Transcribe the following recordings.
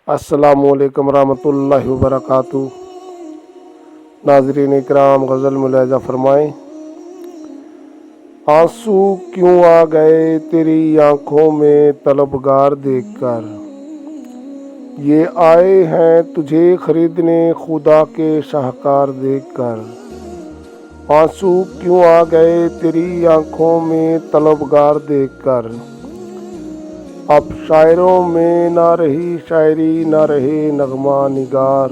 السلام علیکم ورحمۃ اللہ وبرکاتہ۔ ناظرین اکرام، غزل ملاحظہ فرمائیں۔ آنسو کیوں آ گئے تیری آنکھوں میں طلبگار دیکھ کر، یہ آئے ہیں تجھے خریدنے خدا کے شاہکار دیکھ کر۔ آنسو کیوں آ گئے تیری آنکھوں میں طلبگار دیکھ کر، اب شاعروں میں نہ رہی شاعری نہ رہے نغمہ نگار،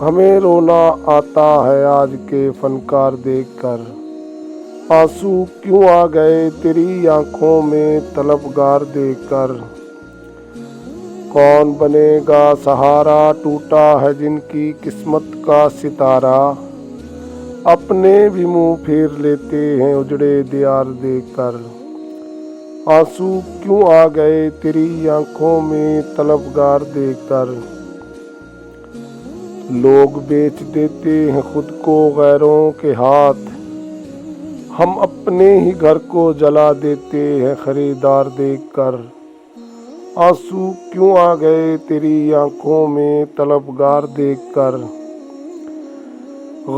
ہمیں رونا آتا ہے آج کے فنکار دیکھ کر۔ آنسو کیوں آ گئے تیری آنکھوں میں طلبگار دیکھ کر، کون بنے گا سہارا ٹوٹا ہے جن کی قسمت کا ستارہ، اپنے بھی منہ پھیر لیتے ہیں اجڑے دیار دیکھ کر۔ آنسو کیوں آ گئے تیری آنکھوں میں طلبگار دیکھ کر، لوگ بیچ دیتے ہیں خود کو غیروں کے ہاتھ، ہم اپنے ہی گھر کو جلا دیتے ہیں خریدار دیکھ کر۔ آنسو کیوں آ گئے تیری آنکھوں میں طلبگار دیکھ کر،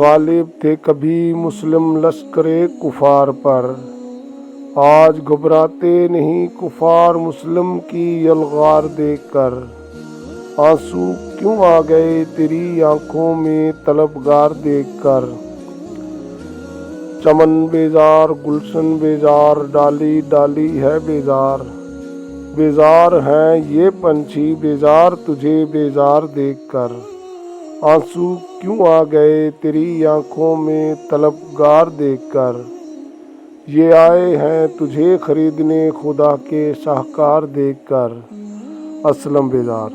غالب تھے کبھی مسلم لشکر کفار پر، آج گھبراتے نہیں کفار مسلم کی یلغار دیکھ کر۔ آنسو کیوں آ گئے تیری آنکھوں میں طلبگار دیکھ کر، چمن بیزار گلشن بیزار ڈالی ڈالی ہے بیزار، بیزار ہیں یہ پنچھی بیزار تجھے بیزار دیکھ کر۔ آنسو کیوں آ گئے تیری آنکھوں میں طلبگار دیکھ کر، یہ آئے ہیں تجھے خریدنے خدا کے شاہکار دیکھ کر۔ اسلم بیزار۔